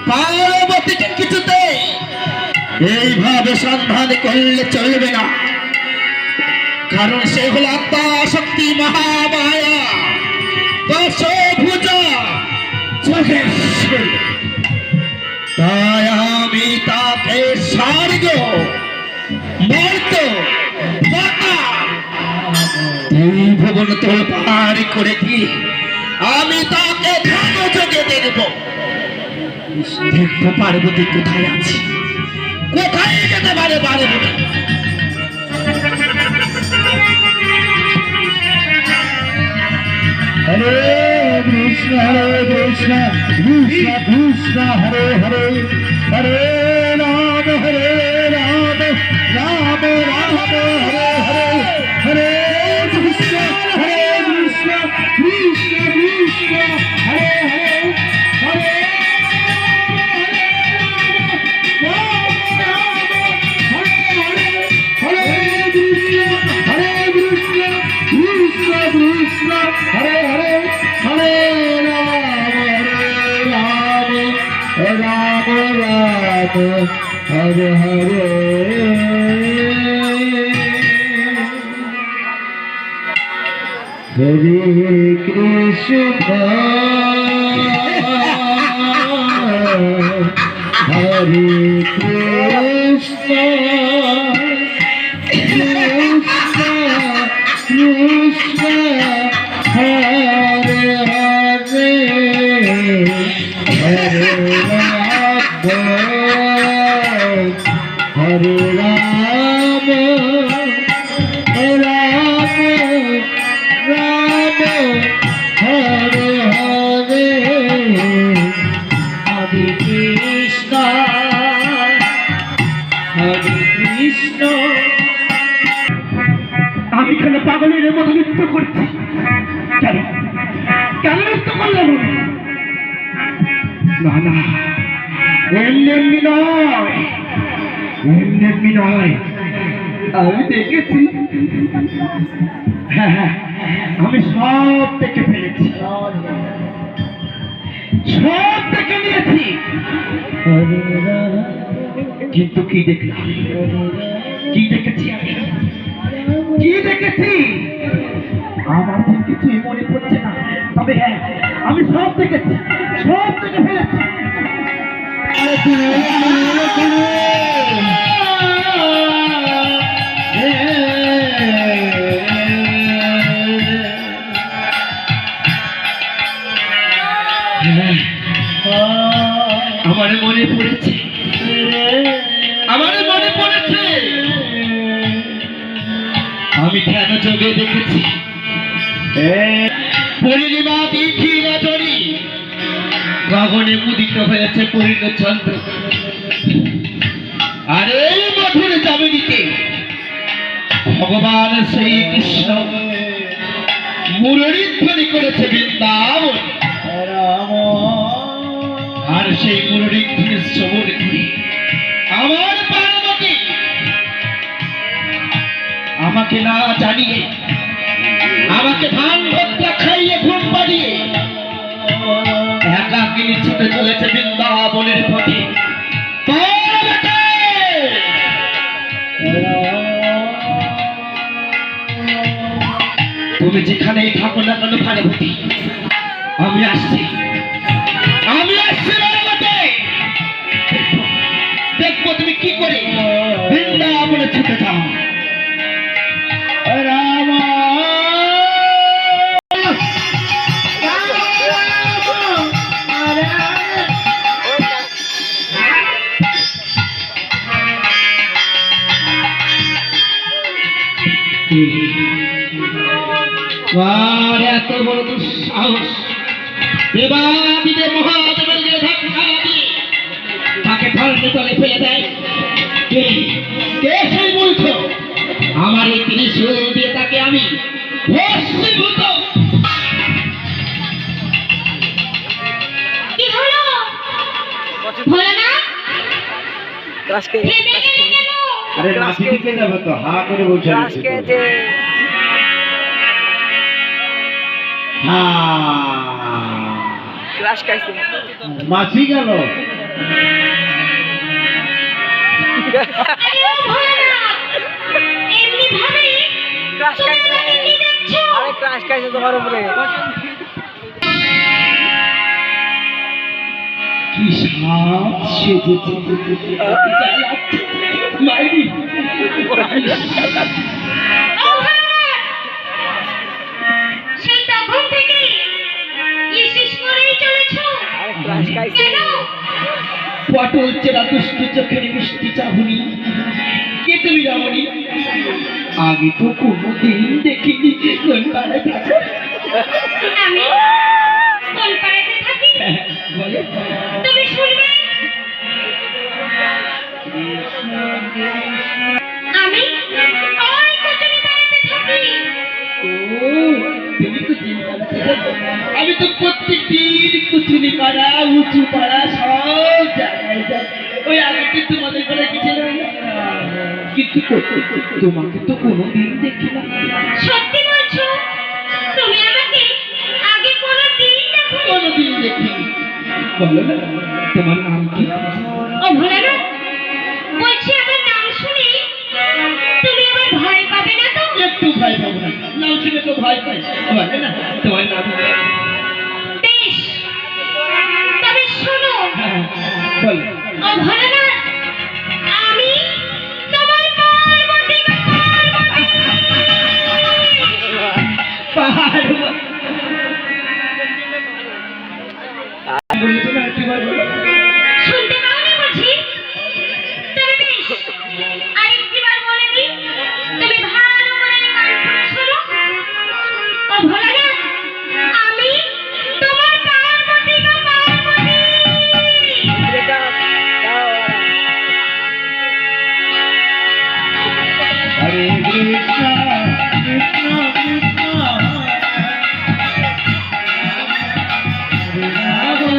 পার্বতীকে কিছুতে এইভাবে সন্ধান করলে চলবে না, কারণ সে হল আত্মা শক্তি মহামায়া দশভুজা যোগেশ্বরী। তাই আমি তাকে স্বর্গ মর্ত এই ভুবন তোর পার করে দিয়ে আমি তাকে ধ্যান যোগে দেখব। দেখবো পার্বতী কোথায় আছে, কোথায় যেতে পারে পার্বতী। हरे कृष्ण कृष्ण कृष्ण हरे हरे हरे राम राम राम हरे हरे हरे कृष्ण कृष्ण कृष्ण हरे हरे हरे हरे हरे हरे राम राम हरे हरे हरे कृष्ण हरे कृष्ण कृष्ण हरे हरे हरे राम हरे राम राम राम हरे हरे हरे कृष्ण আমি কেন পাগলের মতো নৃত্য করছি? কেন কেন নৃত্য করলাম? না না, এমনি এমনি নয়, এমনি এমনি নয়। আমি দেখেছি, হ্যাঁ হ্যাঁ, আমি সব দেখে ফেলেছি, সব দেখে নিয়েছি। কিন্তু কি দেখলাম, কি দেখেছি আমি, কি দেখেছি আমার ঠিক কিছুই মনে পড়ছে না। তবে হ্যাঁ, আমি সব দেখেছি, সব দেখে ফেলেছি। আমার মনে পড়েছে, আমার মনে পড়েছে, আমি ধ্যান যোগে দেখেছি পূর্ণিমা তিথি রজনী গগনে মুদিত হয়েছে পূর্ণ চন্দ্র, আর এই মধুর যামিনীতে ভগবান শ্রীকৃষ্ণ মুরলী ধ্বনি করেছে বৃন্দাবন। আর সেই মুরলী ধ্বনি শ্রবণ করি আমার পার্বতী আমাকে না জানিয়ে, আমাকে ধান ভদ্রা খাইয়ে ঘুম পাড়িয়ে একাকিনী ছুটে চলেছে বৃন্দাবনের পথে। তুমি যেখানেই থাকো না কেন পার্বতী, আমি আসছি, আমি আসছি পার্বতী। দেখবো তুমি কি করে বৃন্দাবনে ছুটে যাও। রাম এত বড় দুঃসাহস, দেবাদিদেব মহাদেবের ধাক্কা দিয়ে তাকে ধরতে তলে ফেলে দেয়। কে সেই মূর্খ? আমার এই ত্রিশূল দিয়ে তাকে আমি ভস্মীভূত। কি হলো? হলো না? আরে নাচি দিতে যাবে তো, হা করে বলছে। ক্রাশ খাইছে মাছি গেল আরে ও ভোলানাথ, এমনি ভাবে ক্রাশ তুমি খাইছে আমাকে কি দেখছো? আরে ক্রাশ খাইছে তোমার উপরে কি সাপ সেজেছে মাইরি ও ভোলানাথ, সেই তখন থেকে ইসিস করেই চলেছো। আরে ক্রাশ খাইছে কেন? পটল চেরা দুষ্ট চোখের মিষ্টি চাহুনি কে তুমি রমণী আগে তো কোনোদিন দেখিনি কোন পাড়ায় থাকো আমি কোন পাড়াতে থাকি বলে তুমি শুনবে। আমি ওই কচুরি পাড়াতে থাকি। ও তুমি তো দিন পাড়াতে থাকো। আমি তো প্রত্যেক দিন কুচুনি পাড়া উঁচু পাড়া সব জায়গায় যাই ওই আগে কি তোমাদের পাড়া গেছিল না কিন্তু তোমাকে তো কোনোদিন দেখি না সত্যি বলছো? তুমি আমাকে আগে কোনোদিন দেখোনি? কোনোদিন দেখিনি বলো না তোমার নাম কি ও ভোলানাথ, বলছি আমার নাম শুনে তুমি আমার ভয় পাবে না তো? একটু ভয় পাবো না নাম শুনে তো ভয় পাই বলে না তোমার নাম কি? বেশ, তবে শোনো। হ্যাঁ, বলো ও ভোলানাথ, আমি তোমার পার্বতী গো পার্বতী। পাহাড় বলেছো না একবার বলো শুনতে পাওনি বুঝি? তবে বেশ, আরেকটিবার বলে দিই, তুমি ভালো করে কান খুলে শোনো। ও ভোলানাথ, আমি তোমার পার্বতী গো পার্বতী। এটা দাও হরে কৃষ্ণ কৃষ্ণ কৃষ্ণ রাধো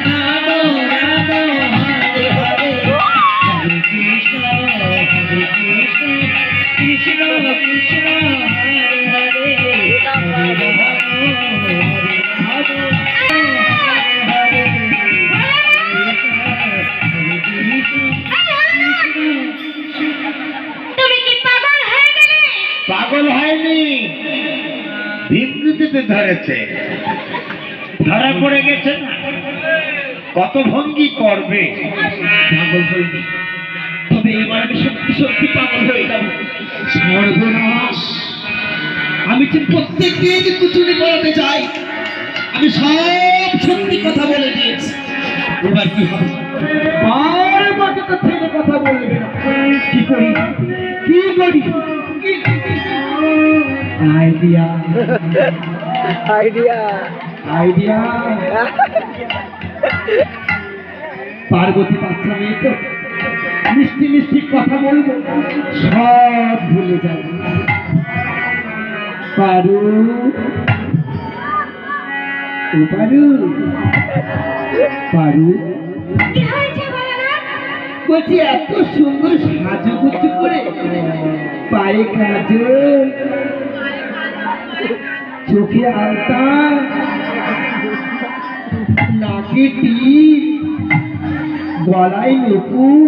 রাধো রাধো হরে হরে হরে কৃষ্ণ কৃষ্ণ কৃষ্ণ হরে হরে হরে রাধো হরে রাধো হরে তুমি কি পাগল হয়ে গেলে? পাগল হয়নি বিবৃতিতে ধরেছে ধরা পড়ে গেছে না কত ভঙ্গি করবে পাগল হয়নি তবে এবার আমি সত্যি সত্যি পাগল হয়ে যাব সর্বনাশ আমি যে প্রত্যেক দিন কুচুরি পড়াতে যাই আমি সব সত্যি কথা বলে দিয়েছি এবার কি হবে আর মতো তো ছেলে কথা বলবে না কি করি কি করি আইডিয়া আইডিয়া আইডিয়া পার্বতী বাচ্চা মেয়ে তো মিষ্টি মিষ্টি কথা বলবো সব ভুলে যাবে পারু ও পারু পারু কি হয়েছে ভোলানাথ? বলছি এত সুন্দর সাজুগুজু করে পায়ে কাজল চোখে আলতা নাকে টিপ গলায় নুপুর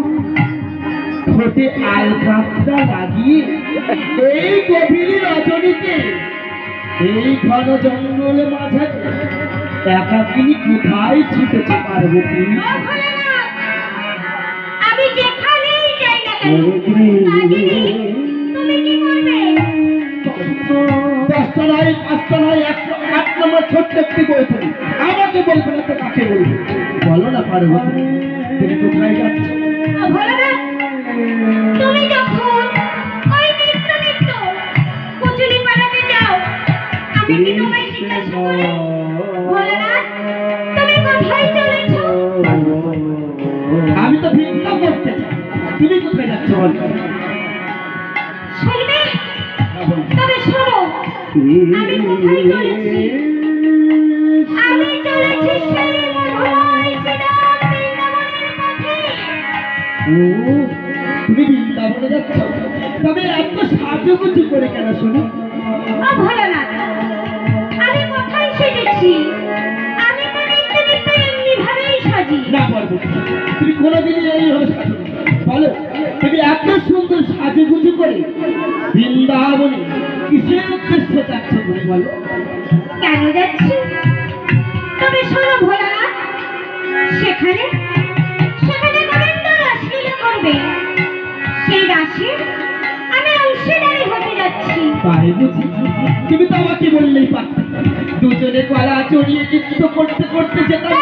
ঠোঁটে আলকাতরা লাগিয়ে এই গভীর রজনীতে এই ঘন জঙ্গলে মাঝারে একাকিনী কোথায় ছুটেছে পার্বতী ও ভোলানাথ, আমি যেখানেই যাই না কেন, কাজে নেই। তুমি কি করবে? দশটা নয় পাঁচটা নয় এক নম্বর ছোট্ট একটি বই পড়ি আমাকে বলবে না তো কাকে বলবে বলো না পার্বতী তুমি কোথায় যাচ্ছ ও ভোলানাথ, তুমি যখন ওই নিত্য নিত্য কচুরি পাড়াতে যাও, আমি কি তোমায় জিজ্ঞাসা করি, ভোলানাথ, তুমি কোথায় চলেছো? আমি তো ভিক্ষা করতে চাই তুমি কোথায় যাচ্ছ বলো শুনবে? তবে শোনো, আমি কোথায় চলেছি? আমি চলেছি সেই মধুময় শ্রীরাম বৃন্দাবনের পথে। ও তুমি বৃন্দাবনে যাচ্ছ তবে এত সাজুগুজু করে কেন শুনি ও ভোলানাথ, আমি কোথায় তুমি কোনোদিনই এইভাবে সাজো না। বলো তুমি এত সুন্দর সাজুগুজু করে বৃন্দাবনে কিসের উদ্দেশ্যে যাচ্ছ তুমি বলো? কেন যাচ্ছি তবে শোনো ভোলানাথ, সেখানে সেখানে গোবিন্দ রাসলীলা করবে, সেই রাসে আমি অংশীদারি হতে যাচ্ছি। তাই বুঝি? তুমি তো আমাকে বললেই পারতে, দুজনে গলা জড়িয়ে নৃত্য করতে করতে যেতাম।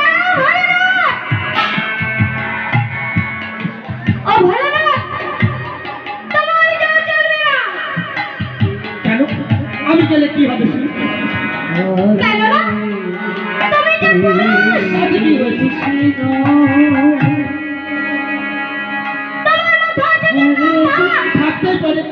ও ভোলানাথ, তোমার যাওয়া চলবে না। কেন? আমি গেলে কি হবে শুনি? কেন না? তুমি যে পুরুষ, আজ কি হয়েছে? তোমার মাথায় যদি না থাকতেই পারে।